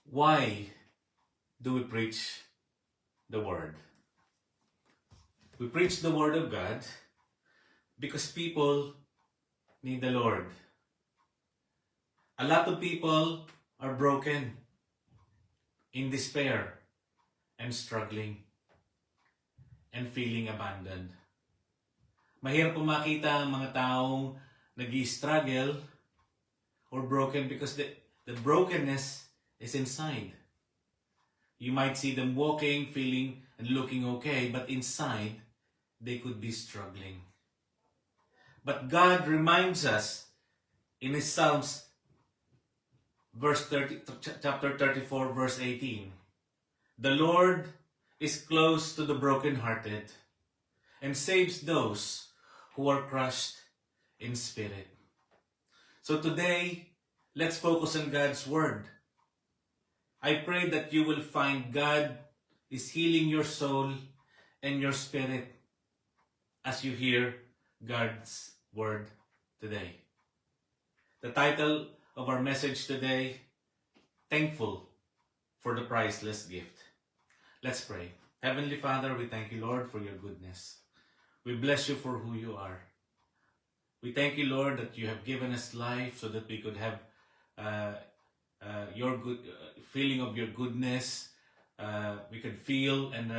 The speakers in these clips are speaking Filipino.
Why do we preach the Word? We preach the Word of God because people need the Lord. A lot of people are broken, in despair, and struggling, and feeling abandoned. Mahirap po makita ang mga taong nag-struggle or broken because the brokenness is inside. You might see them walking, feeling, and looking okay, but inside, they could be struggling. But God reminds us in His Psalms, chapter 34, verse 18, "The Lord is close to the brokenhearted and saves those who are crushed in spirit." So today, let's focus on God's Word. I pray that you will find God is healing your soul and your spirit as you hear God's Word today. The title of our message today, Thankful for the Priceless Gift. Let's pray. Heavenly Father, we thank you, Lord, for your goodness. We bless you for who you are. We thank you, Lord, that you have given us life so that we could have your good feeling of your goodness. We could feel and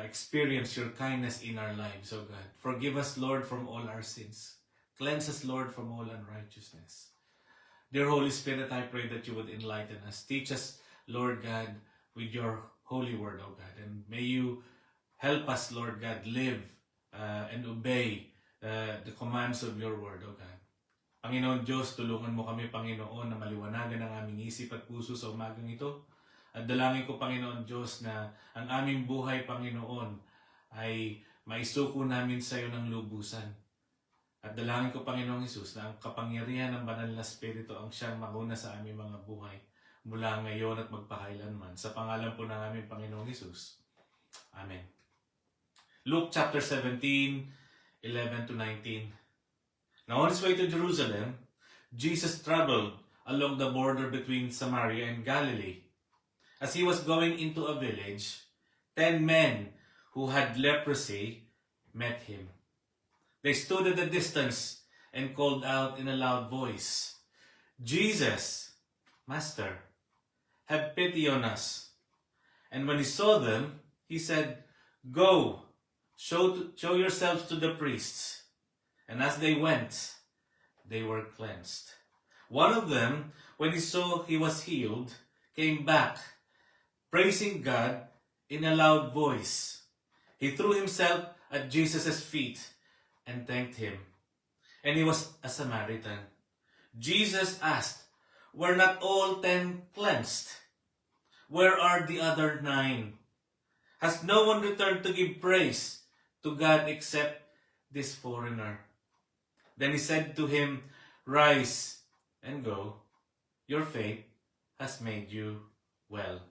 experience your kindness in our lives, oh God. Forgive us, Lord, from all our sins. Cleanse us, Lord, from all unrighteousness. Dear Holy Spirit, I pray that you would enlighten us. Teach us, Lord God, with your holy word, oh God. And may you help us, Lord God, live and obey the commands of your word, oh God. Panginoon Diyos, tulungan mo kami, Panginoon, na maliwanagan ang aming isip at puso sa umagang ito. At dalangin ko, Panginoon Diyos, na ang aming buhay, Panginoon, ay maisuko namin sa iyo ng lubusan. At dalangin ko, Panginoong Hesus, na ang kapangyarihan ng banal na Espiritu ang siyang mauna sa aming mga buhay mula ngayon at magpakailanman. Sa pangalan po ng aming Panginoong Hesus. Amen. Luke chapter 17, 11 to 19. Now on his way to Jerusalem, Jesus traveled along the border between Samaria and Galilee. As he was going into a village, 10 men who had leprosy met him. They stood at a distance and called out in a loud voice, "Jesus, Master, have pity on us." And when he saw them, he said, "Go, show yourselves to the priests." And as they went, they were cleansed. One of them, when he saw he was healed, came back, praising God in a loud voice. He threw himself at Jesus' feet and thanked him. And he was a Samaritan. Jesus asked, "Were not all 10 cleansed? Where are the other 9? Has no one returned to give praise to God except this foreigner?" Then he said to him, "Rise and go. Your faith has made you well."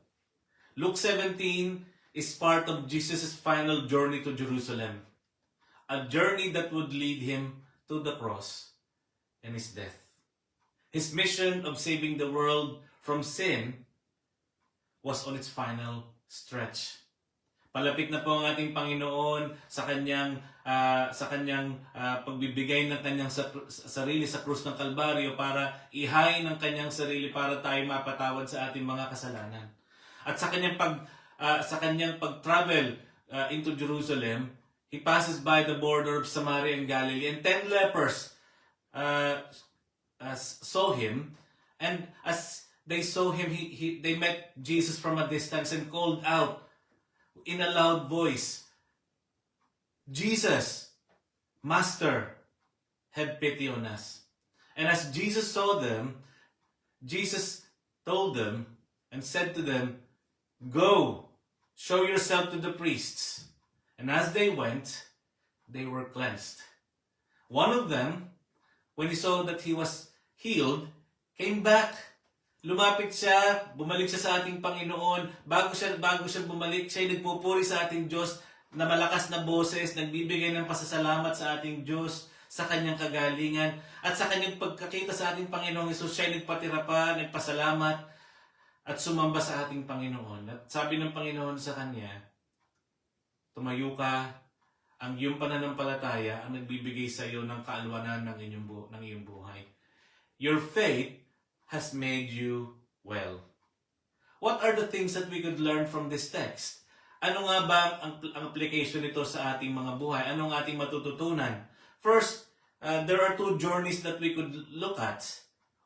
Luke 17 is part of Jesus' final journey to Jerusalem, a journey that would lead him to the cross and his death. His mission of saving the world from sin was on its final stretch. Palapit na po ang ating Panginoon sa kanyang pagbibigay ng kanyang sarili sa krus ng Kalbaryo para ihain ang kanyang sarili para tayo mapatawad sa ating mga kasalanan. At sa kanyang pag-travel into Jerusalem, he passes by the border of Samaria and Galilee, and 10 lepers saw him, and as they saw him, they met Jesus from a distance and called out in a loud voice, "Jesus, Master, have pity on us." And as Jesus saw them, Jesus told them and said to them, "Go, show yourself to the priests." And as they went, they were cleansed. One of them, when he saw that he was healed, came back. Lumapit siya, bumalik siya sa ating Panginoon. Bago siya bumalik, siya ay nagpupuri sa ating Diyos na malakas na boses, nagbibigay ng pasasalamat sa ating Diyos sa kanyang kagalingan. At sa kanyang pagkakita sa ating Panginoong Hesus, siya ay nagpatira pa, nagpasalamat. at sumamba sa ating Panginoon. At sabi ng Panginoon sa kanya, tumayo ka, ang iyong pananampalataya ang nagbibigay sa iyo ng kaalwanan ng iyong buhay. Your faith has made you well. What are the things that we could learn from this text? Ano nga ba ang application nito sa ating mga buhay? Anong ating matututunan? First, there are two journeys that we could look at.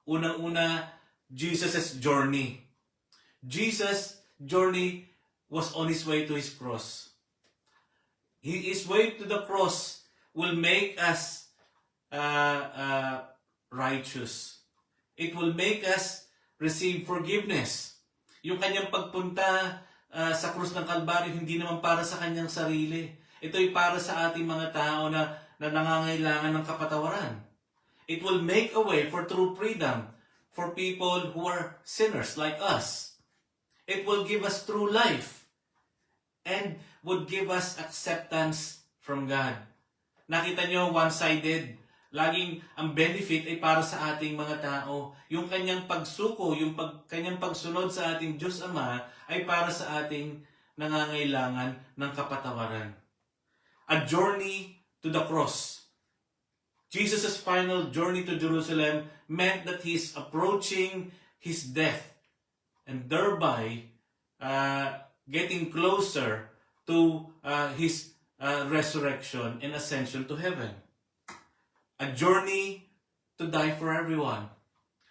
Unang-una, Jesus' journey. Jesus' journey was on his way to his cross. His way to the cross will make us righteous. It will make us receive forgiveness. Yung kanyang pagpunta sa krus ng Kalbaryo, hindi naman para sa kanyang sarili. Ito'y para sa ating mga tao na nangangailangan ng kapatawaran. It will make a way for true freedom for people who are sinners like us. It will give us true life and would give us acceptance from God. Nakita nyo, one-sided. Laging ang benefit ay para sa ating mga tao. Yung kanyang pagsuko, kanyang pagsunod sa ating Diyos Ama ay para sa ating nangangailangan ng kapatawaran. A journey to the cross. Jesus' final journey to Jerusalem meant that he is approaching his death and thereby getting closer to his resurrection and ascension to heaven. A journey to die for everyone.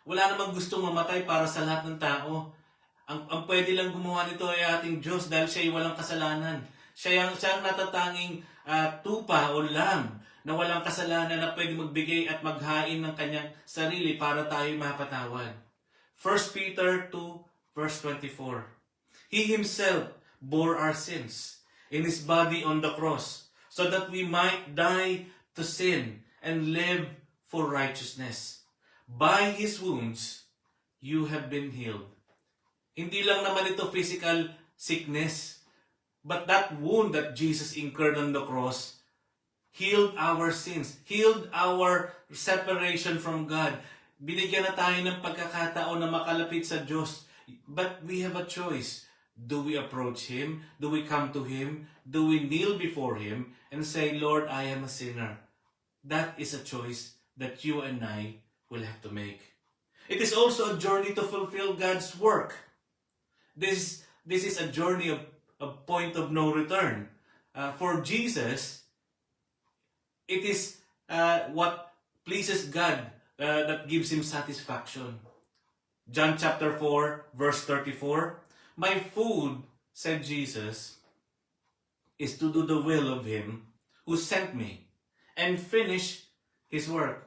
Wala namang gustong mamatay para sa lahat ng tao. Ang pwede lang gumawa nito ay ating Diyos dahil siya ay walang kasalanan. Siya ang natatanging tupa o lamb na walang kasalanan na pwede magbigay at maghain ng kanyang sarili para tayo mapatawad. 1 Peter 2 verse 24. He himself bore our sins in his body on the cross so that we might die to sin and live for righteousness. By his wounds, you have been healed. Hindi lang naman ito physical sickness, but that wound that Jesus incurred on the cross healed our sins, healed our separation from God. Binigyan na tayo ng pagkakataon na makalapit sa Diyos. But we have a choice. Do we approach Him? Do we come to Him? Do we kneel before Him and say, Lord, I am a sinner? That is a choice that you and I will have to make. It is also a journey to fulfill God's work. This is a journey of a point of no return. For Jesus, it is what pleases God that gives Him satisfaction. John chapter 4, verse 34, my food, said Jesus, is to do the will of Him who sent me and finish His work.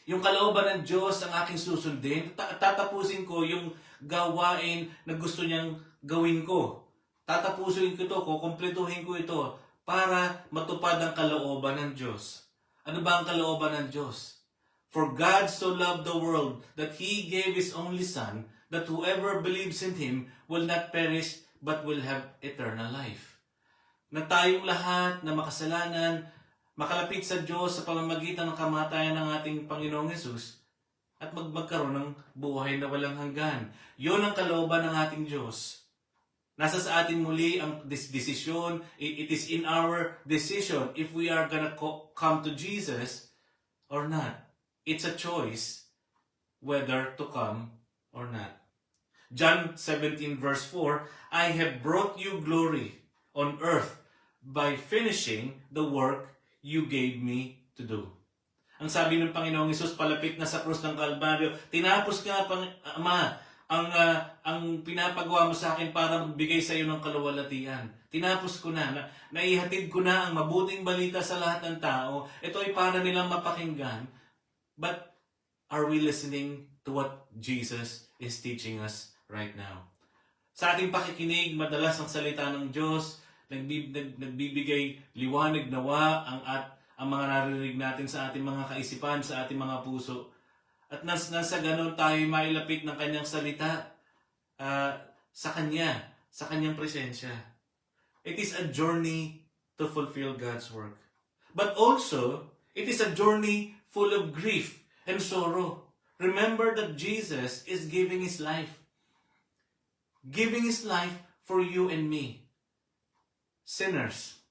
Yung kalooban ng Diyos ang aking susundin, tatapusin ko yung gawain na gusto niyang gawin ko. Tatapusin ko ito, kukumpletuhin ko ito para matupad ang kalooban ng Diyos. Ano ba ang kalooban ng Diyos? For God so loved the world that He gave His only Son, that whoever believes in Him will not perish but will have eternal life. Na tayong lahat na makasalanan, makalapit sa Diyos sa pamamagitan ng kamatayan ng ating Panginoong Hesus at magkaroon ng buhay na walang hanggan. Yun ang kalooban ng ating Diyos. Nasa sa atin muli ang desisyon. It is in our decision if we are gonna come to Jesus or not. It's a choice whether to come or not. John 17 verse 4, I have brought you glory on earth by finishing the work you gave me to do. Ang sabi ng Panginoong Hesus, palapit na sa krus ng Kalbaryo, tinapos ka, Ama, ang pinapagawa mo sa akin para magbigay sa iyo ng kaluwalhatian. Tinapos ko na, naihatid ko na ang mabuting balita sa lahat ng tao. Ito ay para nilang mapakinggan. But are we listening to what Jesus is teaching us right now? Sa ating pakikinig, madalas ang salita ng Diyos, nagbibigay liwanag nawa ang mga naririnig natin sa ating mga kaisipan, sa ating mga puso. At nasa ganon tayo mailapit ng kanyang salita sa kanyang presensya. It is a journey to fulfill God's work. But also, it is a journey full of grief and sorrow. Remember that Jesus is giving His life. giving His life for you and me. Sinners.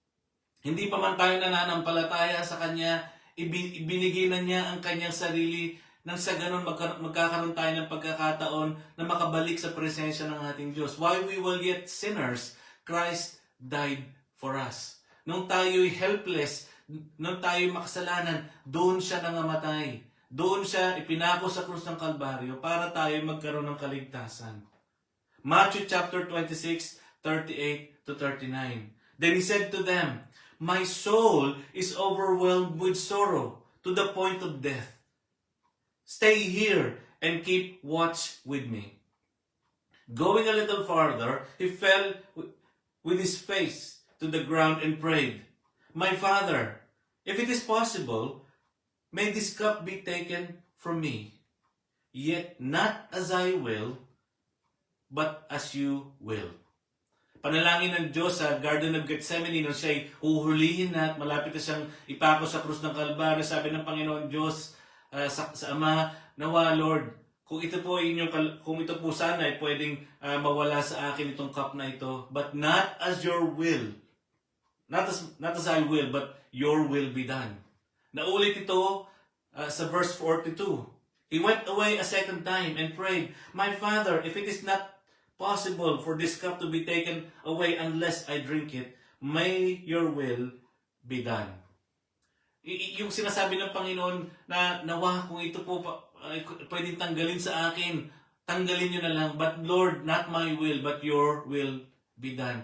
Hindi pa man tayo nananampalataya sa Kanya, ibinigay na niya ang Kanyang sarili nang sa ganun magkakaroon tayo ng pagkakataon na makabalik sa presensya ng ating Diyos. While we were yet sinners, Christ died for us. Nung tayo'y helpless, nung tayo'y makasalanan, doon siya nangamatay. Doon siya ipinako sa krus ng Kalbaryo para tayo magkaroon ng kaligtasan. Matthew chapter 26, 38 to 39. Then He said to them, "My soul is overwhelmed with sorrow to the point of death. Stay here and keep watch with me." Going a little farther, He fell with His face to the ground and prayed, "My Father, if it is possible, may this cup be taken from me. Yet not as I will, but as you will." Panalangin ng Diyos sa Garden of Gethsemane nung siya'y uhulihin na at malapit na siyang ipako sa krus ng Kalbaryo. Sabi ng Panginoon Diyos sa Ama, nawa Lord, kung ito po sana ay pwedeng mawala sa akin itong cup na ito, but not as your will. Not as I will, but your will be done. Naulit ito sa verse 42. He went away a second time and prayed, "My Father, if it is not possible for this cup to be taken away unless I drink it, may your will be done." Yung sinasabi ng Panginoon na nawa kung ito po pwedeng tanggalin sa akin, tanggalin nyo na lang. But Lord, not my will, but your will be done.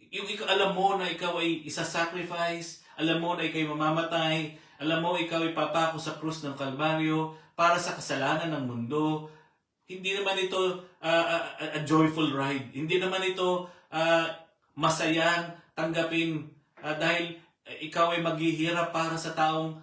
Yung alam mo na ikaw ay isa-sacrifice, alam mo na ikaw ay mamamatay, alam mo ikaw ay papako sa krus ng Kalbaryo para sa kasalanan ng mundo. Hindi naman ito a joyful ride. Hindi naman ito masayang tanggapin dahil ikaw ay maghihirap para sa taong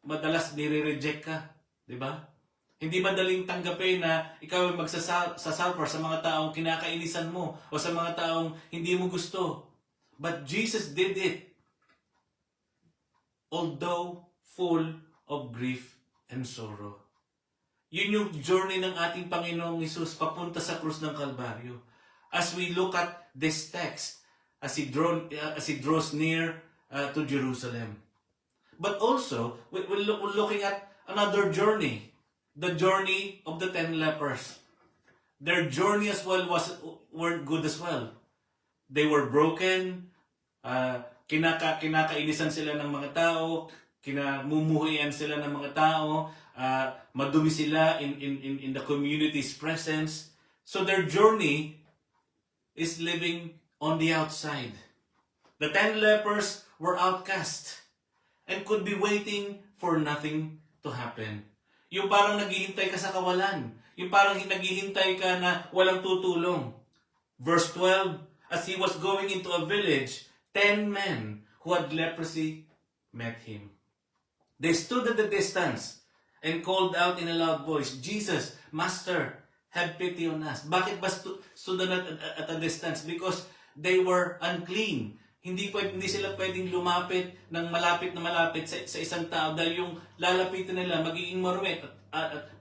madalas nire-reject ka. Diba? Hindi madaling tanggapin na ikaw ay magsasuffer sa mga taong kinakainisan mo o sa mga taong hindi mo gusto. But Jesus did it. Although full of grief and sorrow. Yun yung journey ng ating Panginoong Hesus papunta sa krus ng Kalbaryo. As we look at this text, as He draws near to Jerusalem. But also, we're looking at another journey. The journey of the 10 lepers. Their journey as well weren't good as well. They were broken, kinakainisan sila ng mga tao, kinamumuhian sila ng mga tao, madumi sila in the community's presence. So their journey is living on the outside. The 10 lepers were outcast and could be waiting for nothing to happen. Yung parang naghihintay ka sa kawalan. Yung parang naghihintay ka na walang tutulong. Verse 12, as he was going into a village, 10 men who had leprosy met him. They stood at a distance and called out in a loud voice, "Jesus, Master, have pity on us." Bakit ba stood at a distance? Because they were unclean. Hindi sila pwedeng lumapit ng malapit na malapit sa isang tao dahil yung lalapitan nila magiging maruwet.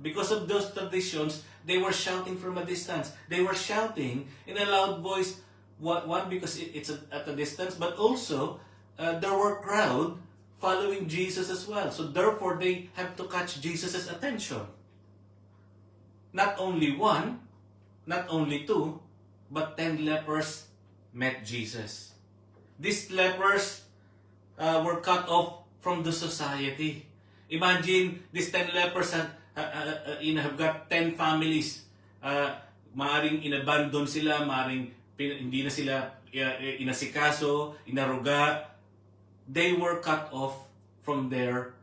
Because of those traditions, they were shouting from a distance. They were shouting in a loud voice. One, because it's at a distance, but also there were crowd following Jesus as well. So therefore, they have to catch Jesus' attention. Not only one, not only two, but 10 lepers met Jesus. These lepers were cut off from the society. Imagine, these 10 lepers have got 10 families. Maaring inabandon sila, maaring hindi na sila inasikaso, inaruga. They were cut off from their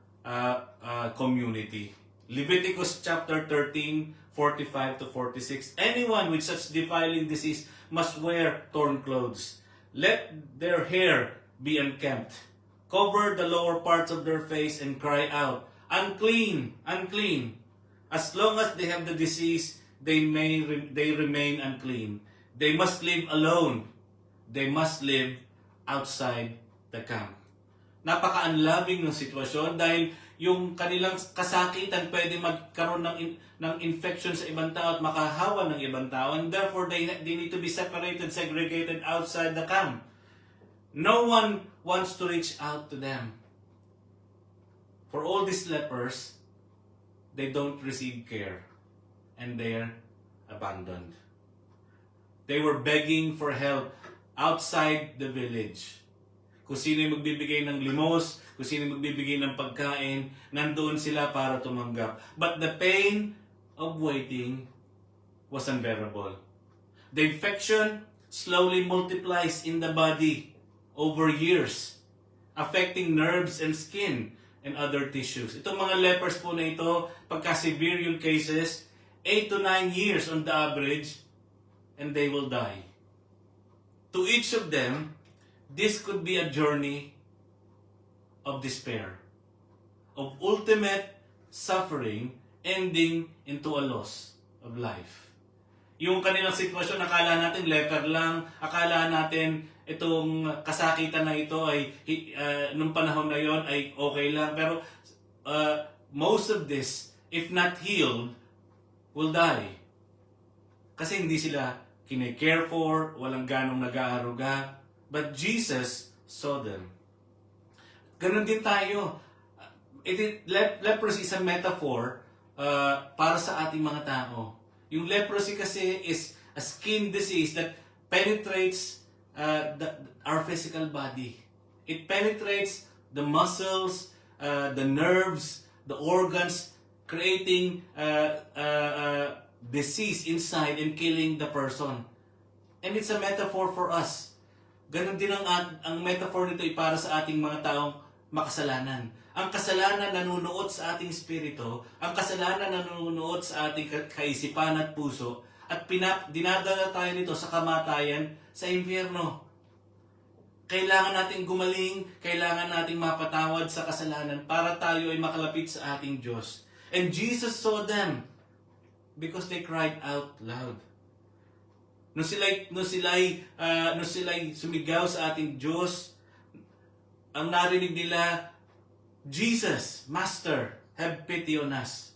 community. Leviticus chapter 13, 45 to 46. Anyone with such defiling disease must wear torn clothes. Let their hair be unkempt. Cover the lower parts of their face and cry out, "Unclean, unclean." As long as they have the disease, they remain unclean. They must live alone. They must live outside the camp. Napaka-unloving ng sitwasyon dahil yung kanilang kasakitan pwede magkaroon ng infection sa ibang tao at makahawa ng ibang tao. And therefore, they need to be separated, segregated outside the camp. No one wants to reach out to them. For all these lepers, they don't receive care. And they are abandoned. They were begging for help outside the village. Kung sino yung magbibigay ng limos, kung sino yung magbibigay ng pagkain, nandoon sila para tumanggap. But the pain of waiting was unbearable. The infection slowly multiplies in the body over years, affecting nerves and skin and other tissues. Itong mga lepers po na ito, pagka severe yung cases, 8 to 9 years on the average, and they will die. To each of them, this could be a journey of despair, of ultimate suffering ending into a loss of life. Yung kanilang sitwasyon, akala natin leper lang, akala natin itong kasakitan na ito ay nung panahon na yon ay okay lang, pero most of this, if not healed, will die. Kasi hindi sila kinecare for, walang ganong nag-aaruga. But Jesus saw them. Ganon din tayo. Leprosy is a metaphor para sa ating mga tao. Yung leprosy kasi is a skin disease that penetrates our physical body. It penetrates the muscles, the nerves, the organs, creating disease inside and killing the person. And it's a metaphor for us. Ganon din ang metaphor nito ay para sa ating mga taong makasalanan. Ang kasalanan nanunuot sa ating espiritu, ang kasalanan nanunuot sa ating kaisipan at puso, at dinadala tayo nito sa kamatayan sa impyerno. Kailangan nating gumaling, kailangan nating mapatawad sa kasalanan para tayo ay makalapit sa ating Diyos. And Jesus saw them because they cried out loud. Nung sila'y sumigaw sa ating Diyos, ang narinig nila, Jesus, Master, have pity on us.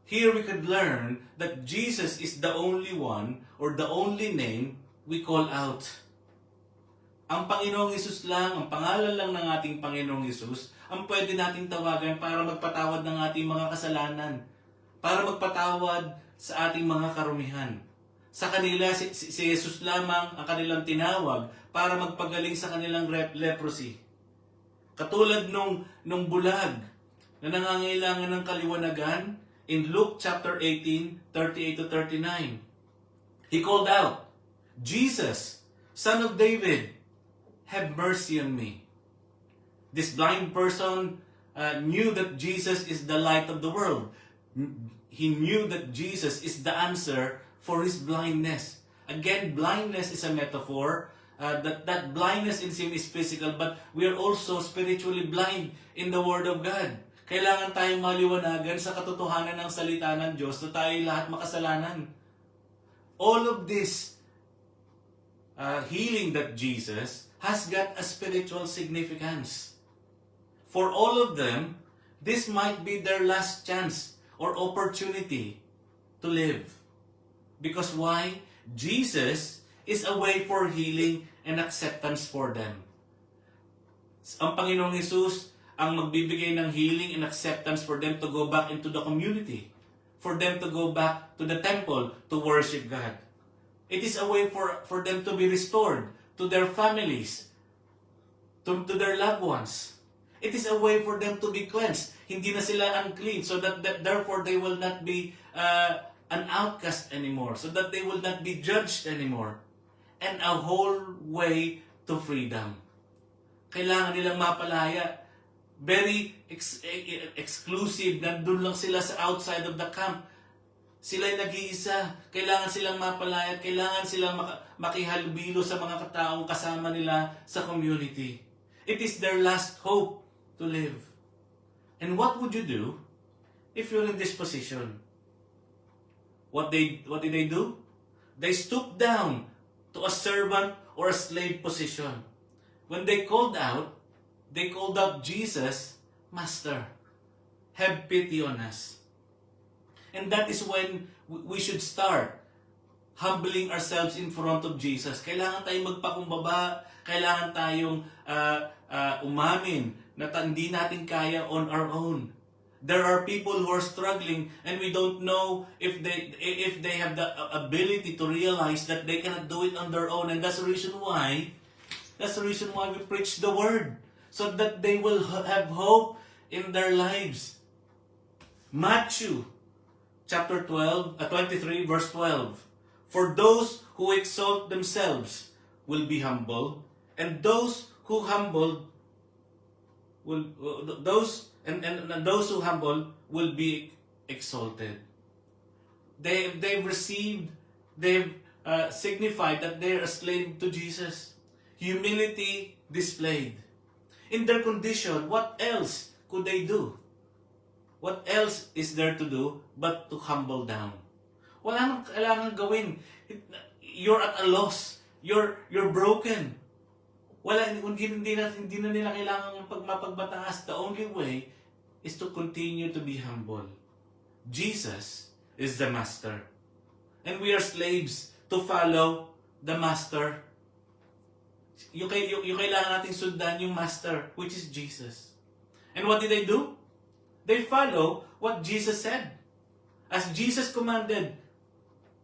Here we could learn that Jesus is the only one or the only name we call out. Ang Panginoong Hesus lang, ang pangalan lang ng ating Panginoong Hesus, ang pwede nating tawagan para magpatawad ng ating mga kasalanan, para magpatawad sa ating mga karumihan. Sa kanila, si Jesus lamang ang kanilang tinawag para magpagaling sa kanilang leprosy. Katulad nung bulag na nangangailangan ng kaliwanagan in Luke chapter 18, 38 to 39. He called out, Jesus, Son of David, have mercy on me. This blind person knew that Jesus is the light of the world. He knew that Jesus is the answer for his blindness. Again, blindness is a metaphor. That blindness in him is physical, but we are also spiritually blind in the Word of God. Kailangan tayong maliwanagan sa katotohanan ng salita ng Diyos na tayo lahat makasalanan. All of this healing that Jesus has got a spiritual significance. For all of them, this might be their last chance or opportunity to live. Because why? Jesus is a way for healing and acceptance for them. Ang Panginoong Hesus ang magbibigay ng healing and acceptance for them to go back into the community. For them to go back to the temple to worship God. It is a way for them to be restored to their families, to their loved ones. It is a way for them to be cleansed. Hindi na sila unclean, so that therefore they will not be an outcast anymore, so that they will not be judged anymore. And a whole way to freedom. Kailangan nilang mapalaya. Very exclusive. Nandun lang sila sa outside of the camp. Sila'y nag-iisa. Kailangan silang mapalaya. Kailangan silang makihalubilo sa mga kataong kasama nila sa community. It is their last hope to live. And what would you do if you're in this position? What did they do? They stooped down to a servant or a slave position. When they called out Jesus, Master. have pity on us. And that is when we should start humbling ourselves in front of Jesus. Kailangan tayong magpakumbaba, kailangan tayong umamin na hindi natin kaya on our own. There are people who are struggling and we don't know if they have the ability to realize that they cannot do it on their own, and that's the reason why we preach the word, so that they will have hope in their lives. Matthew chapter 23 verse 12. For those who exalt themselves will be humble, and those who humble will those who humble will be exalted. They've signified that they're a slave to Jesus. Humility displayed. In their condition, what else could they do? What else is there to do but to humble down? Wala nang kailangan gawin. You're at a loss. You're broken. Hindi na nila kailangan mapagmataas. The only way is to continue to be humble. Jesus is the master. And we are slaves to follow the master. Yung kailangan natin sundan yung master, which is Jesus. And what did they do? They follow what Jesus said. As Jesus commanded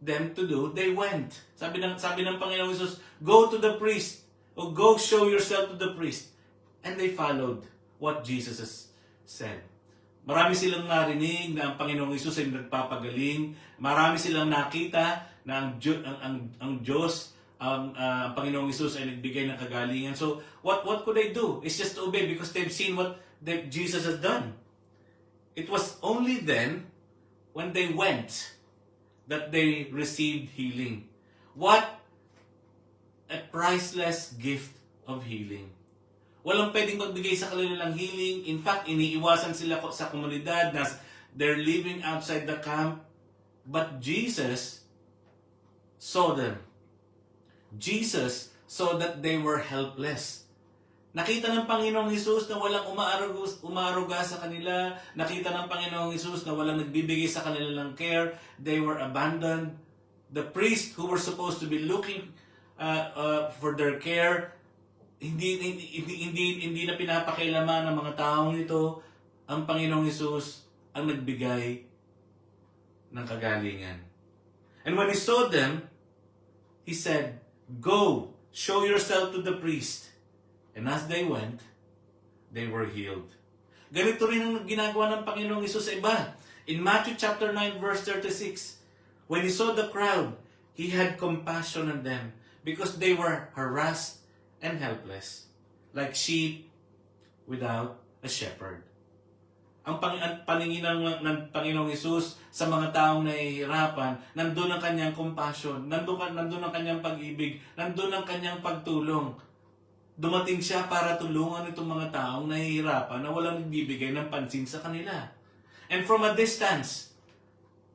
them to do, they went. Sabi ng Panginoong Jesus, go to the priest, or go show yourself to the priest. And they followed what Jesus has said. Marami silang narinig na ang Panginoong Jesus ay nagpapagaling. Marami silang nakita na ang Diyos, ang Panginoong Jesus ay nagbigay ng kagalingan. So, what could they do? It's just to obey because they've seen what Jesus has done. It was only then, when they went, that they received healing. What a priceless gift of healing. Walang pwedeng magbigay sa kanilang healing. In fact, iniiwasan sila sa komunidad na they're living outside the camp. But Jesus saw them. Jesus saw that they were helpless. Nakita ng Panginoong Hesus na walang umaaruga sa kanila. Nakita ng Panginoong Hesus na walang nagbibigay sa kanilang care. They were abandoned. The priests who were supposed to be looking for their care, hindi na pinapakailaman ng mga taong ito. Ang Panginoong Hesus ang nagbigay ng kagalingan. And when He saw them, He said, go, show yourself to the priest. And as they went, they were healed. Ganito rin ang ginagawa ng Panginoong Hesus sa iba. In Matthew chapter 9 verse 36, when He saw the crowd, He had compassion on them because they were harassed and helpless, like sheep without a shepherd. Ang paningin ng Panginoong Hesus sa mga taong nahihirapan, nandun ang kanyang compassion, nandun ang kanyang pag-ibig, nandun ang kanyang pagtulong. Dumating siya para tulungan itong mga taong nahihirapan na walang nagbibigay ng pansin sa kanila. And from a distance,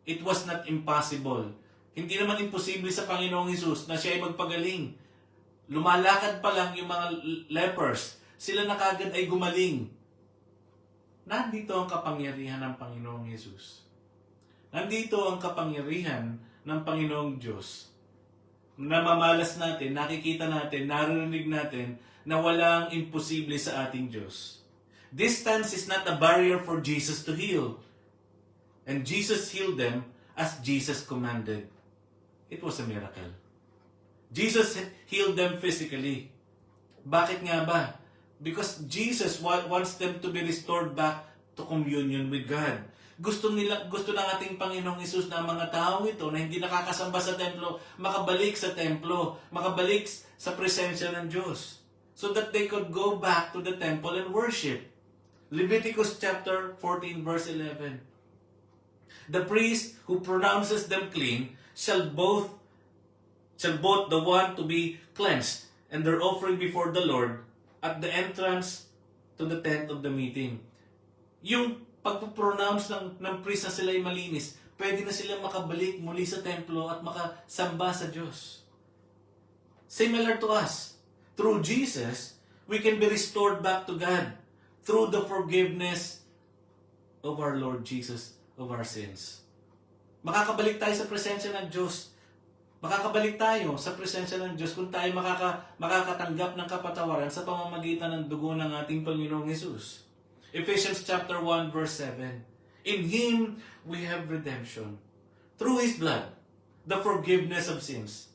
it was not impossible. Hindi naman imposible sa Panginoong Hesus na siya ay magpagaling. Lumalakad pa lang yung mga lepers, sila na kagad ay gumaling. Nandito ang kapangyarihan ng Panginoong Hesus. Nandito ang kapangyarihan ng Panginoong Diyos. Namamalas natin, nakikita natin, naririnig natin na walang imposible sa ating Diyos. Distance is not a barrier for Jesus to heal. And Jesus healed them as Jesus commanded. It was a miracle. Jesus healed them physically. Bakit nga ba? Because Jesus wants them to be restored back to communion with God. Gusto ng ating Panginoong Hesus na ang mga tao ito na hindi nakakasamba sa templo, makabalik sa templo, makabalik sa presensya ng Diyos, so that they could go back to the temple and worship. Leviticus chapter 14 verse 11. The priest who pronounces them clean shall both the one to be cleansed and their offering before the Lord at the entrance to the tent of the meeting. Yung pagpo-pronounce ng priest na sila ay malinis, pwede na sila makabalik muli sa templo at makasamba sa Diyos. Similar to us, through Jesus, we can be restored back to God through the forgiveness of our Lord Jesus of our sins. Makakabalik tayo sa presensya ng Diyos. Makakabalik tayo sa presensya ng Diyos kung tayo makakatanggap ng kapatawaran sa pamamagitan ng dugo ng ating Panginoong Hesus. Ephesians chapter 1 verse 7. In Him we have redemption through His blood, the forgiveness of sins,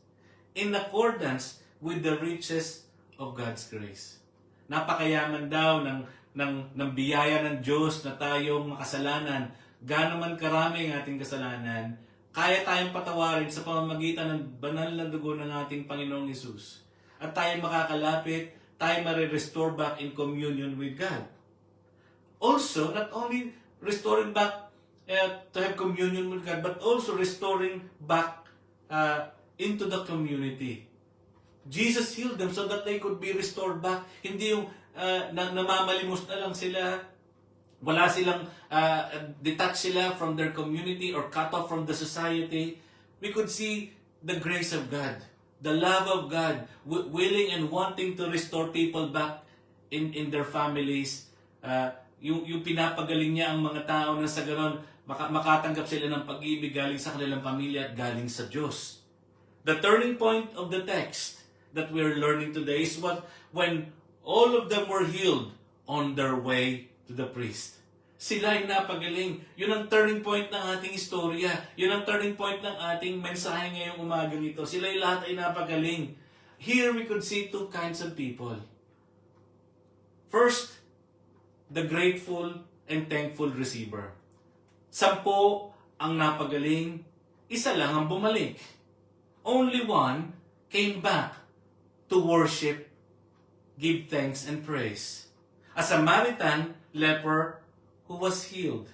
in accordance with the riches of God's grace. Napakayaman daw ng biyaya ng Diyos na tayong makasalanan. Gaano man karami ang ating kasalanan, kaya tayong patawarin sa pamamagitan ng banal na dugo ng ating Panginoong Hesus. At tayo makakalapit, tayo marirestore back in communion with God. Also, not only restoring back to have communion with God, but also restoring back into the community. Jesus healed them so that they could be restored back. Hindi yung namamalimos na lang sila, wala silang detached sila from their community or cut off from the society. We could see the grace of God, the love of God, willing and wanting to restore people back in their families. Yung pinapagaling niya ang mga tao na sa ganon, makatanggap sila ng pag-ibig galing sa kanilang pamilya at galing sa Diyos. The turning point of the text that we're learning today is when all of them were healed on their way to the priest. Sila ay napagaling. Yun ang turning point ng ating istorya. Yun ang turning point ng ating mensahe ngayong umaga nito. Sila ay lahat ay napagaling. Here we could see two kinds of people. First, the grateful and thankful receiver. 10 ang napagaling, isa lang ang bumalik. Only one came back to worship, give thanks and praise. A Samaritan leper who was healed,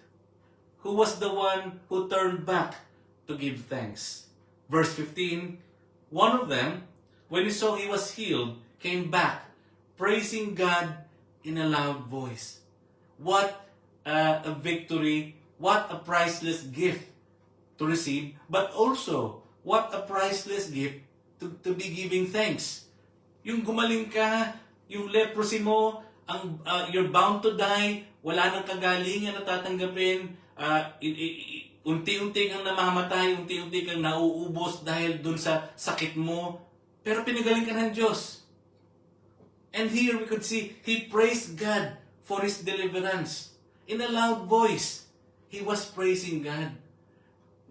who was the one who turned back to give thanks. Verse 15, one of them, when he saw he was healed, came back, praising God in a loud voice. What a victory, what a priceless gift to receive, but also, what a priceless gift to be giving thanks. Yung gumaling ka, yung leprosy mo, you're bound to die, wala nang kagalingan na tatanggapin, unti-unti kang namamatay, unti-unti kang nauubos dahil dun sa sakit mo, pero pinagaling ka ng Diyos. And here we could see, he praised God for his deliverance. In a loud voice, he was praising God.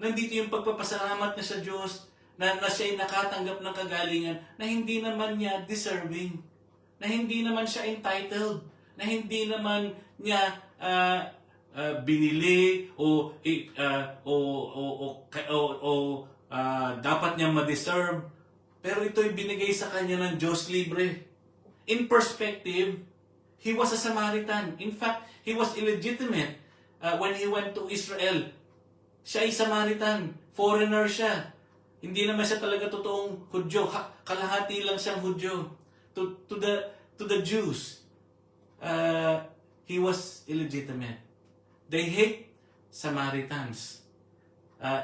Nandito yung pagpapasalamat niya sa Diyos, na siya'y nakatanggap ng kagalingan, na hindi naman niya deserving, na hindi naman siya entitled, na hindi naman niya binili o dapat niya ma-deserve. Pero ito'y binigay sa kanya ng Diyos libre. In perspective, he was a Samaritan. In fact, he was illegitimate when he went to Israel. Siya ay Samaritan. Foreigner siya. Hindi naman siya talaga totoong Hudyo. Kalahati lang siyang Hudyo. To the Jews, he was illegitimate. They hate Samaritans.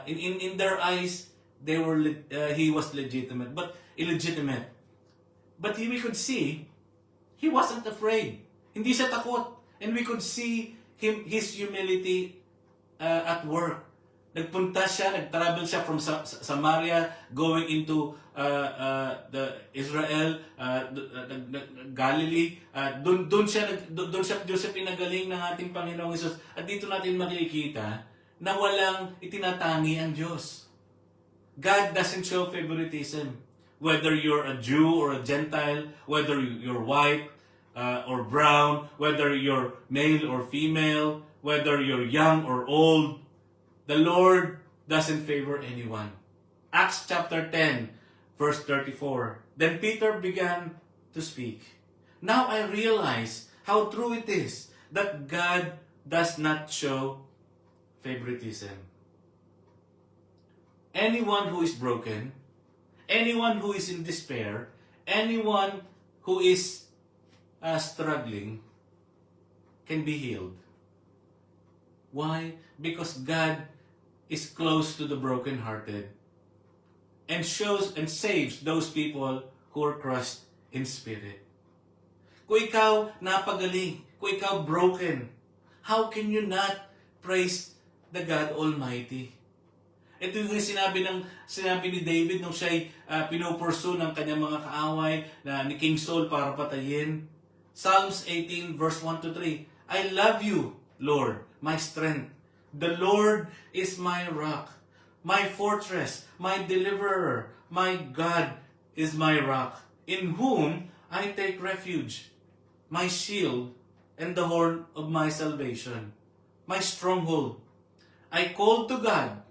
In their eyes, he was legitimate, but illegitimate. But we could see, he wasn't afraid. Hindi siya takot. And we could see his humility at work. Nagpunta siya, nag-travel siya from Samaria going into the Israel, Galilee. Doon siya pinagaling ng ating Panginoong Hesus. At dito natin makikita na walang itinatangi ang Diyos. God doesn't show favoritism. Whether you're a Jew or a Gentile, whether you're white or brown, whether you're male or female, whether you're young or old, the Lord doesn't favor anyone. Acts chapter 10, verse 34. Then Peter began to speak. Now I realize how true it is that God does not show favoritism. Anyone who is broken, anyone who is in despair, anyone who is struggling can be healed. Why? Because God is close to the brokenhearted and shows and saves those people who are crushed in spirit. Kung ikaw napagaling, kung ikaw broken, how can you not praise the God Almighty. Ito yung sinabi ni David nung siya'y pinupursu ng kanyang mga kaaway ni King Saul para patayin. Psalms 18 verse 1 to 3. I love you, Lord, my strength. The Lord is my rock, my fortress, my deliverer. My God is my rock, in whom I take refuge, my shield and the horn of my salvation, my stronghold. I call to God,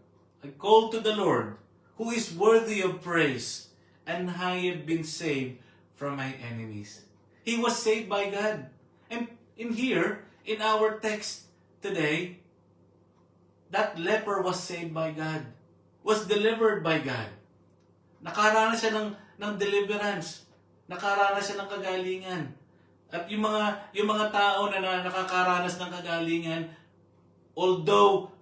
I call to the Lord, who is worthy of praise, and I have been saved from my enemies. He was saved by God. And in here, in our text today, that leper was saved by God, was delivered by God. Nakaranas siya ng deliverance. Nakaranas siya ng kagalingan. At yung mga tao na nakakaranas ng kagalingan, although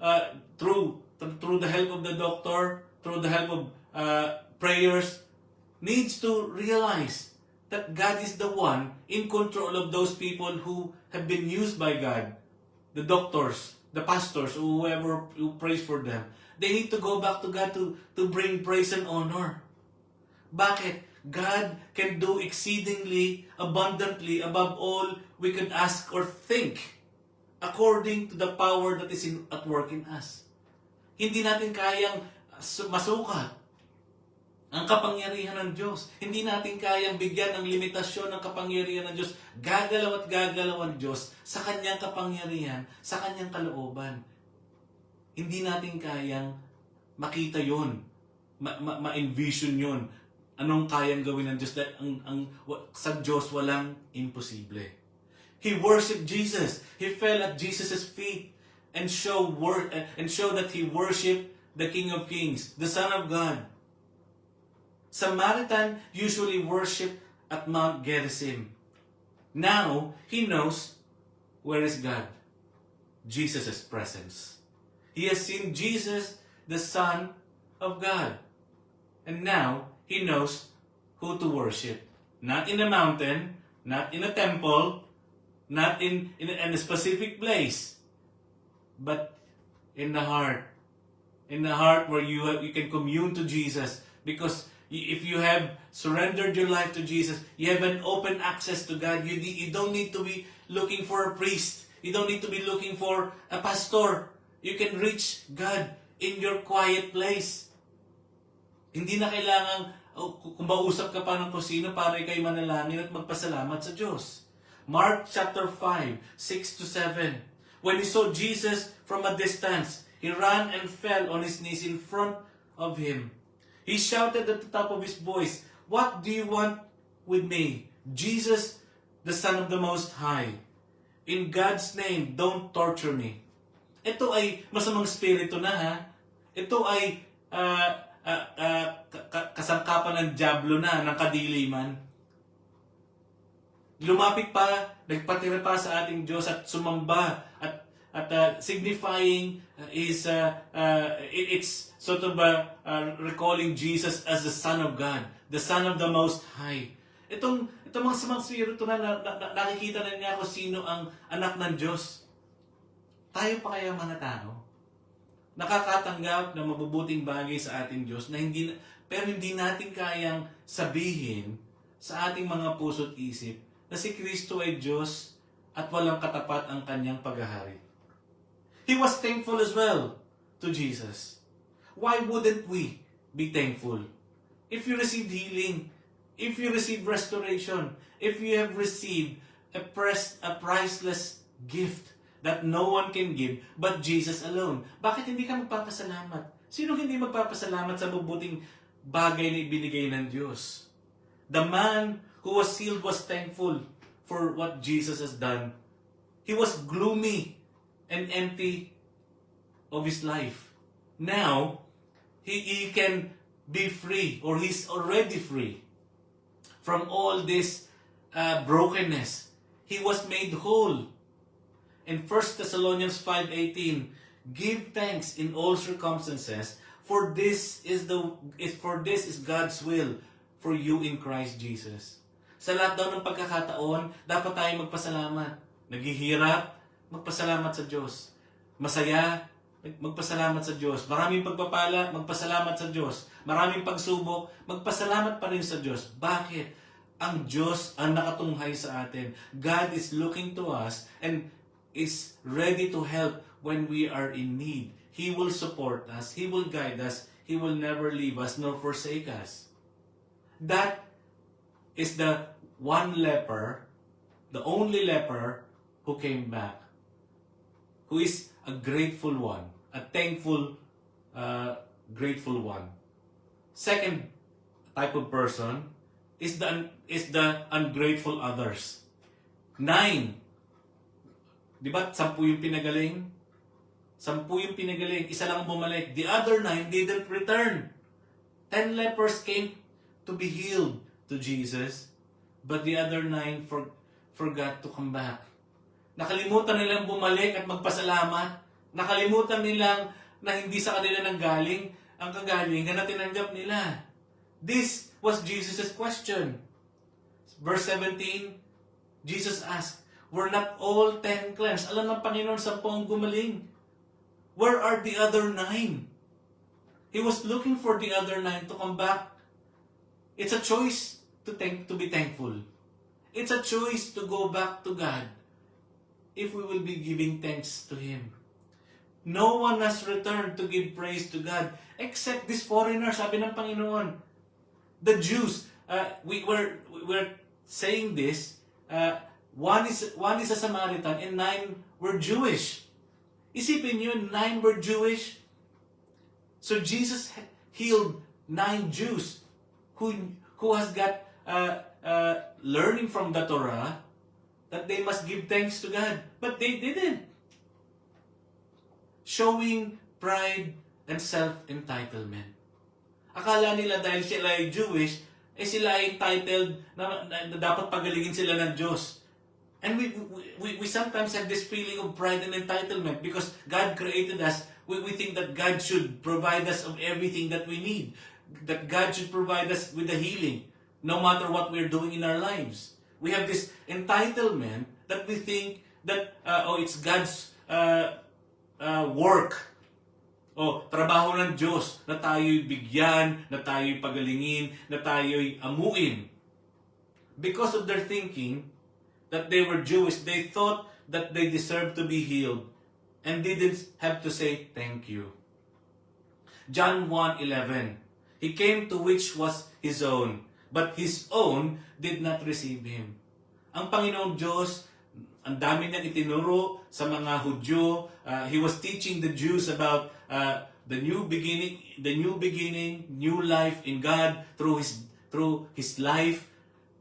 through the help of the doctor, through the help of prayers, needs to realize that God is the one in control of those people who have been used by God. The doctors, the pastors, whoever who prays for them. They need to go back to God to bring praise and honor. Bakit? God can do exceedingly, abundantly, above all we could ask or think, according to the power that is at work in us. Hindi natin kayang masukat ang kapangyarihan ng Diyos. Hindi natin kayang bigyan ng limitasyon ng kapangyarihan ng Diyos. Gagalaw at gagalaw ang Diyos sa kanyang kapangyarihan, sa kanyang kalooban. Hindi natin kayang makita yun, ma-envision yun. Anong kayang gawin ng Diyos? Sa Diyos walang imposible. He worshipped Jesus. He fell at Jesus' feet and show that he worshipped the King of Kings, the Son of God. Samaritan usually worship at Mount Gerizim. Now, he knows where is God. Jesus' presence. He has seen Jesus, the Son of God. And now, he knows who to worship. Not in a mountain, not in a temple, not in a specific place, but in the heart. In the heart where you can commune to Jesus. Because if you have surrendered your life to Jesus, you have an open access to God. You don't need to be looking for a priest. You don't need to be looking for a pastor. You can reach God in your quiet place. Hindi na kailangan kung mausap ka pa ng kusino para ikay manalangin at magpasalamat sa Diyos. Mark chapter 5, 6 to 7. When he saw Jesus from a distance, he ran and fell on his knees in front of him. He shouted at the top of his voice, "What do you want with me? Jesus, the Son of the Most High. In God's name, don't torture me." Ito ay masamang spirito na ha. Ito ay kasangkapan ng dyablo na, ng kadiliman. Lumapit pa, nagpatira pa sa ating Diyos at sumamba at signifying it's sort of recalling Jesus as the Son of God, the Son of the Most High. Itong mga samang spirito na nakikita na niya kung sino ang anak ng Diyos. Tayo pa kaya mga tao nakakatanggap ng mabubuting bagay sa ating Diyos pero hindi natin kayang sabihin sa ating mga puso't isip na si Kristo ay Diyos at walang katapat ang kanyang paghahari. He was thankful as well to Jesus. Why wouldn't we be thankful? If you received healing, if you received restoration, if you have received a priceless gift that no one can give but Jesus alone. Bakit hindi ka magpapasalamat? Sino hindi magpapasalamat sa mabuting bagay na ibinigay ng Diyos? The man who was healed was thankful for what Jesus has done. He was gloomy and empty of his life. Now, he can be free, or he's already free from all this brokenness. He was made whole. In 1 Thessalonians 5:18, give thanks in all circumstances, for this is God's will for you in Christ Jesus. Sa lahat daw ng pagkakataon, dapat tayo magpasalamat. Naghihirap, magpasalamat sa Diyos. masaya, magpasalamat sa Diyos. Maraming pagpapala, magpasalamat sa Diyos. Maraming pagsubok, magpasalamat pa rin sa Diyos. Bakit? Ang Diyos ang nakatunghay sa atin. God is looking to us and is ready to help when we are in need. He will support us. He will guide us. He will never leave us nor forsake us. That is the one leper, the only leper who came back, who is a grateful one, a thankful, grateful one. Second type of person is the ungrateful others. 9. Di ba? 10 yung pinagaling? 10 yung pinagaling. Isa lang bumalik. The other 9 didn't return. 10 lepers came to be healed to Jesus, but the other 9 forgot to come back. Nakalimutan nilang bumalik at magpasalamat. Nakalimutan nilang na hindi sa kanila nanggaling ang kagalingan na tinanggap nila. This was Jesus' question. Verse 17, Jesus asked, were not all 10 cleansed? Alam ng Panginoon, 10 ang gumaling. Where are the other 9? He was looking for the other 9 to come back. It's a choice to be thankful. It's a choice to go back to God if we will be giving thanks to Him. No one has returned to give praise to God except this foreigner, sabi ng Panginoon. The Jews, we're saying this, one is a Samaritan and 9 were Jewish. Isipin nyo, 9 were Jewish. So Jesus healed 9 Jews who has got learning from the Torah that they must give thanks to God. But they didn't. Showing pride and self-entitlement. Akala nila dahil sila ay Jewish, sila ay entitled na dapat pagalingin sila ng Diyos. And we sometimes have this feeling of pride and entitlement because God created us. We think that God should provide us of everything that we need. That God should provide us with the healing, no matter what we're doing in our lives. We have this entitlement that we think that, it's God's work. Trabaho ng Diyos na tayo'y bigyan, na tayo'y pagalingin, na tayo'y amuin. Because of their thinking that they were Jewish, they thought that they deserved to be healed and didn't have to say thank you. John 1:11. He came to which was His own, but His own did not receive Him. Ang Panginoong Diyos, ang dami niyang itinuro sa mga Hudyo. He was teaching the Jews about the new beginning, new life in God through His life.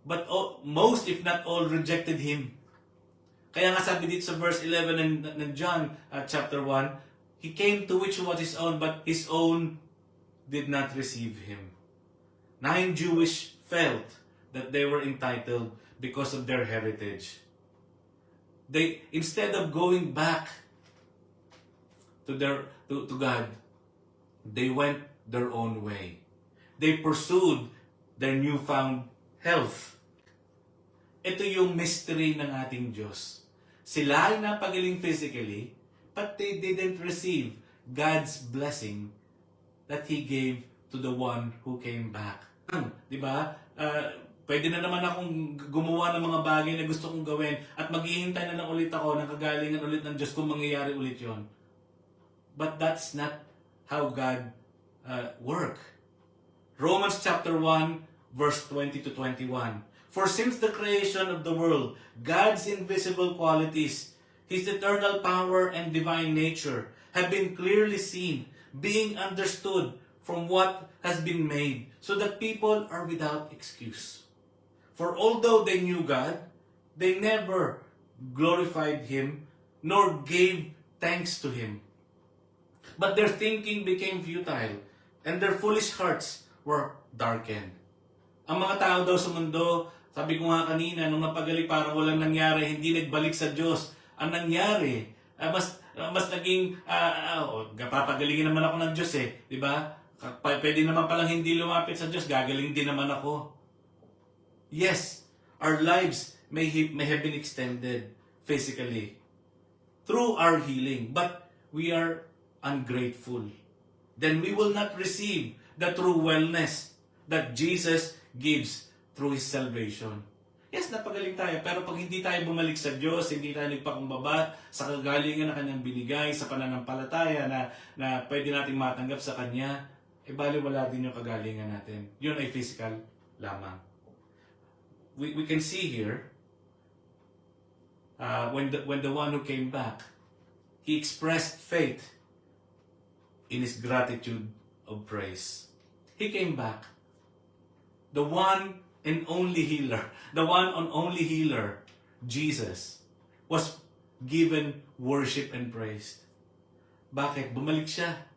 But most, if not all, rejected Him. Kaya nga sabi dito sa verse 11 ng John chapter 1, He came to which was His own, but His own did not receive Him. 9 Jewish felt that they were entitled because of their heritage. They, instead of going back to God, they went their own way. They pursued their newfound health. Ito yung mystery ng ating Diyos. Sila ay napagaling physically, but they didn't receive God's blessing that He gave to the one who came back. Diba? Pwede na naman akong gumawa ng mga bagay na gusto kong gawin at maghihintay na lang ulit ako ng kagalingan ulit ng Diyos kung mangyayari ulit yon. But that's not how God work. Romans chapter 1, verse 20 to 21. For since the creation of the world, God's invisible qualities, His eternal power and divine nature have been clearly seen, being understood from what has been made, so that people are without excuse. For although they knew God, they never glorified Him, nor gave thanks to Him. But their thinking became futile, and their foolish hearts were darkened. Ang mga tao daw sa mundo, sabi ko nga kanina, nung napagaling parang walang nangyari, hindi nagbalik sa Diyos. Ang nangyari, mas naging, papagalingin naman ako ng Diyos di ba? Pwede naman palang hindi lumapit sa Diyos, gagaling din naman ako. Yes, our lives may have been extended physically through our healing, but we are ungrateful, then we will not receive the true wellness that Jesus gives through His salvation. Yes, napagaling tayo, pero pag hindi tayo bumalik sa Diyos, hindi tayo nagpakumbaba sa kagalingan na Kanyang binigay, sa pananampalataya na pwede nating matanggap sa Kanya, baliwala din yung kagalingan natin. Yun ay physical lamang. We can see here, when the one who came back, he expressed faith in his gratitude of praise. He came back. The one and only healer, the one and only healer, Jesus, was given worship and praise. Bakit? Bumalik siya.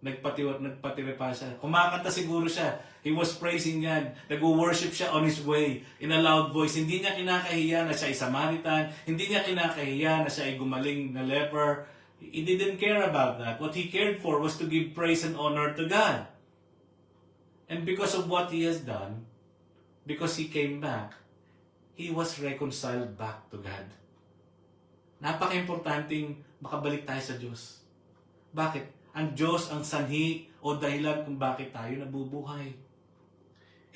Nagpatira pa siya. Kumakanta siguro siya. He was praising God. Nag-worship siya on his way in a loud voice. Hindi niya kinakahiya na siya ay Samaritan. Hindi niya kinakahiya na siya ay gumaling na leper. He didn't care about that. What he cared for was to give praise and honor to God. And because of what he has done, because he came back, he was reconciled back to God. Napaka-importanting makabalik tayo sa Diyos. Bakit? Ang Diyos ang sanhi o dahilan kung bakit tayo nabubuhay.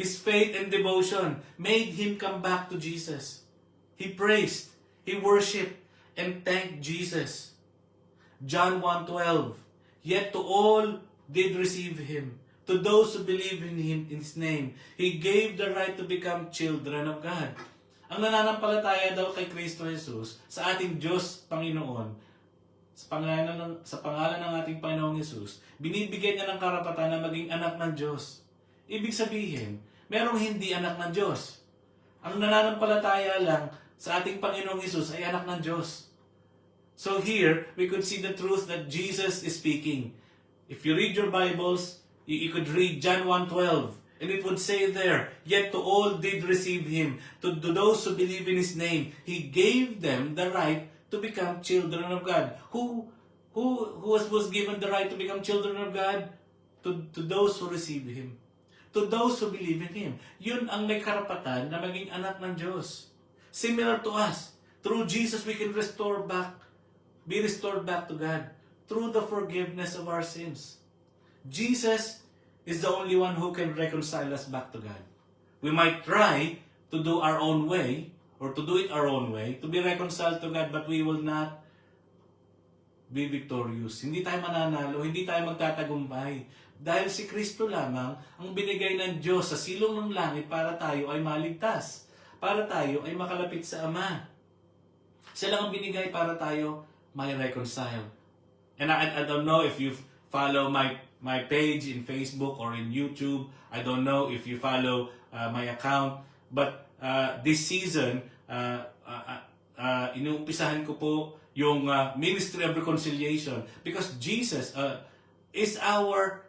His faith and devotion made him come back to Jesus. He praised, he worshipped, and thanked Jesus. John 1:12, yet to all did receive him, to those who believe in him, in his name, he gave the right to become children of God. Ang nananampalataya daw kay Kristo Jesus, sa ating Diyos Panginoon, sa pangalan ng ating Panginoong Jesus, binibigyan niya ng karapatan na maging anak ng Diyos. Ibig sabihin, merong hindi anak ng Diyos. Ang nananampalataya lang sa ating Panginoong Jesus ay anak ng Diyos. So here, we could see the truth that Jesus is speaking. If you read your Bibles, you could read John 1:12, and it would say there, yet to all did receive him, to those who believe in his name, he gave them the right to become children of God. Who was given the right to become children of God? To those who receive him. To those who believe in him. Yun ang may karapatan na maging anak ng Diyos. Similar to us. Through Jesus, we can be restored back to God through the forgiveness of our sins. Jesus is the only one who can reconcile us back to God. We might try to do our own way, or to do it our own way, to be reconciled to God, but we will not be victorious. Hindi tayo mananalo, hindi tayo magtatagumpay. Dahil si Kristo lamang ang binigay ng Diyos sa silong ng langit para tayo ay maligtas. Para tayo ay makalapit sa Ama. Siya lang ang binigay para tayo may reconcile. And I don't know if you follow my page in Facebook or in YouTube. I don't know if you follow my account. But this season, inuumpisahan ko po yung Ministry of Reconciliation because Jesus is our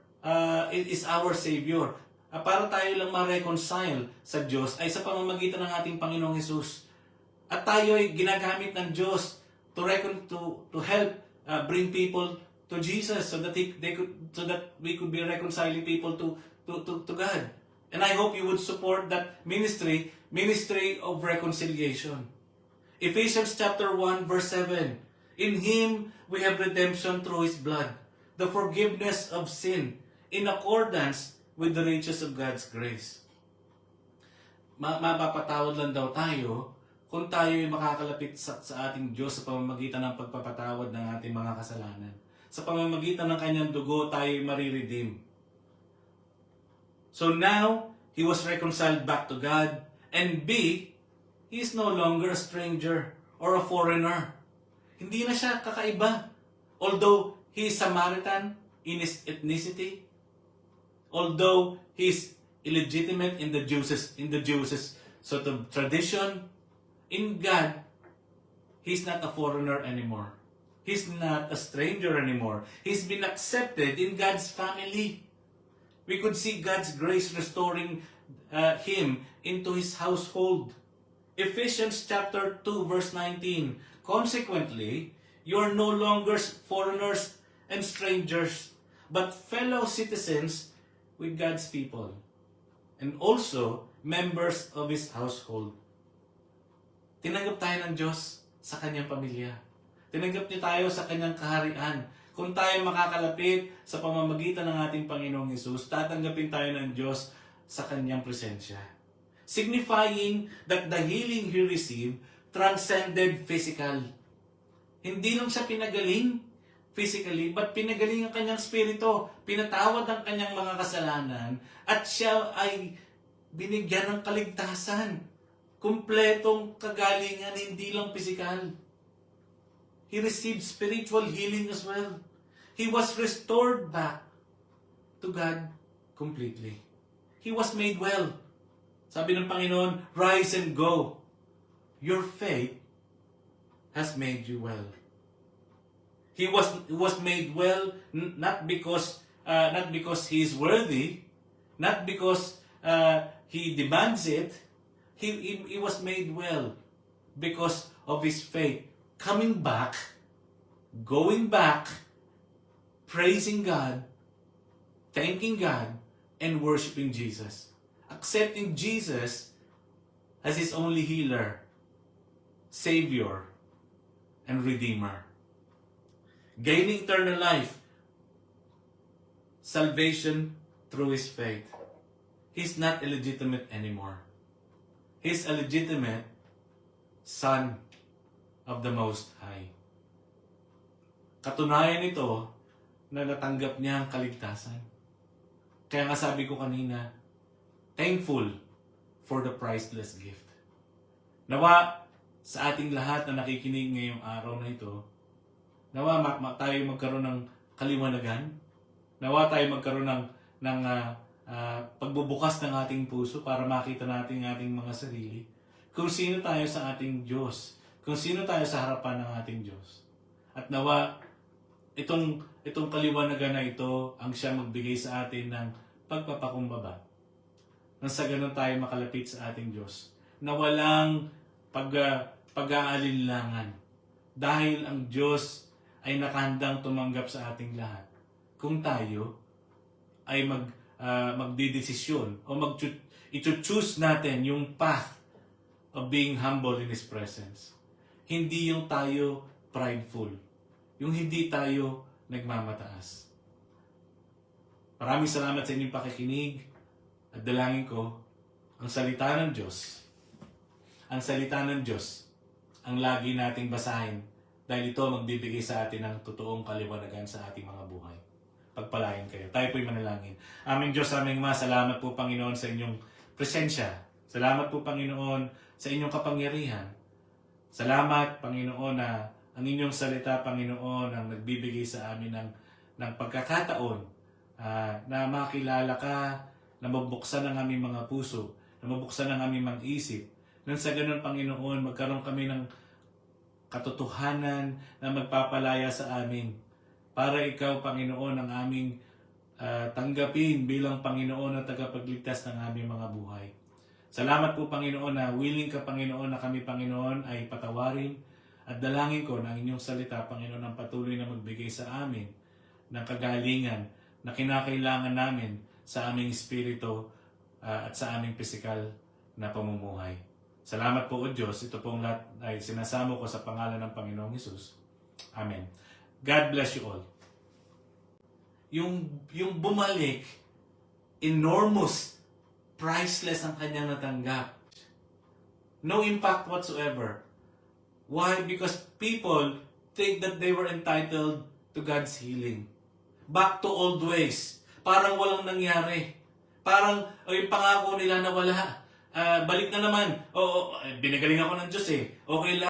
Savior. Para tayo lang ma-reconcile sa Diyos ay sa pamamagitan ng ating Panginoong Jesus. At tayo ay ginagamit ng Diyos to help bring people to Jesus so that we could be reconciling people to God. And I hope you would support that ministry of reconciliation. Ephesians chapter 1 verse 7. In Him we have redemption through His blood, the forgiveness of sin, in accordance with the riches of God's grace. Mapapatawad lang daw tayo kung tayo ay makakalapit sa ating Diyos sa pamamagitan ng pagpapatawad ng ating mga kasalanan. Sa pamamagitan ng Kanyang dugo tayo ay mariredeem. So now, he was reconciled back to God. And B, he is no longer a stranger or a foreigner. Hindi na siya kakaiba. Although he is Samaritan in his ethnicity, although he is illegitimate in the Jews' sort of tradition, in God, he's not a foreigner anymore. He's not a stranger anymore. He's been accepted in God's family. We could see God's grace restoring him into his household. Ephesians chapter 2 verse 19. Consequently, you are no longer foreigners and strangers, but fellow citizens with God's people, and also members of His household. Tinanggap tayo ng Diyos sa Kanyang pamilya. Tinanggap niya tayo sa kanyang kaharian. Kung tayo makakalapit sa pamamagitan ng ating Panginoong Hesus, tatanggapin tayo ng Diyos sa kanyang presensya. Signifying that the healing he received transcended physical. Hindi lang siya pinagaling physically, but pinagaling ang kanyang spirito. Pinatawad ang kanyang mga kasalanan at siya ay binigyan ng kaligtasan. Kumpletong kagalingan, hindi lang physical. He received spiritual healing as well. He was restored back to God completely. He was made well. Sabi ng Panginoon, rise and go. Your faith has made you well. He was made well not because he is worthy, not because he demands it. He was made well because of his faith. Coming back, going back, praising God, thanking God, and worshiping Jesus. Accepting Jesus as his only healer, Savior, and Redeemer. Gaining eternal life, salvation through his faith. He's not illegitimate anymore. He's a legitimate son of the Most High. Katunayan ito na natanggap niya ang kaligtasan. Kaya nga sabi ko kanina, thankful for the priceless gift. Nawa sa ating lahat na nakikinig ngayong araw na ito, nawa tayo magkaroon ng kaliwanagan, nawa tayo magkaroon ng pagbubukas ng ating puso para makita natin ang ating mga sarili, kung sino tayo sa ating Diyos, kung sino tayo sa harapan ng ating Diyos. At nawa, itong kaliwanagan na ito ang siya magbigay sa atin ng pagpapakumbaba. Nang sa ganun tayo makalapit sa ating Diyos na walang pag-aalinlangan. Dahil ang Diyos ay nakahandang tumanggap sa ating lahat. Kung tayo ay magdidesisyon o i-choose natin yung path of being humble in His presence. Hindi yung tayo prideful. Yung hindi tayo nagmamataas. Maraming salamat sa inyong pakikinig at dalangin ko ang salita ng Diyos. Ang salita ng Diyos ang lagi nating basahin dahil ito magbibigay sa atin ng totoong kaliwanagan sa ating mga buhay. Pagpalain kayo. Tayo po'y manalangin. Aming Diyos, aming Ama, salamat po Panginoon sa inyong presensya. Salamat po Panginoon sa inyong kapangyarihan. Salamat, Panginoon, na ang inyong salita, Panginoon, ang nagbibigay sa amin ng pagkakataon na makilala ka, na mabuksan ang aming mga puso, na mabuksan ang aming mga isip. Nang sa ganun, Panginoon, magkaroon kami ng katotohanan na magpapalaya sa amin. Para ikaw, Panginoon, ang aming tanggapin bilang Panginoon at tagapagligtas ng aming mga buhay. Salamat po, Panginoon, na willing ka, Panginoon, na kami, Panginoon, ay patawarin. At dalangin ko na inyong salita, Panginoon, ang patuloy na magbigay sa amin ng kagalingan na kinakailangan namin sa aming espiritu at sa aming pisikal na pamumuhay. Salamat po, O Diyos. Ito pong lahat ay sinasamo ko sa pangalan ng Panginoong Hesus. Amen. God bless you all. Yung bumalik, enormous, priceless ang kanyang natanggap. No impact whatsoever. Why? Because people think that they were entitled to God's healing. Back to old ways. Parang walang nangyari. Parang yung pangako nila na wala. Balik na naman. Binagaling ako ng Diyos eh. Okay lang.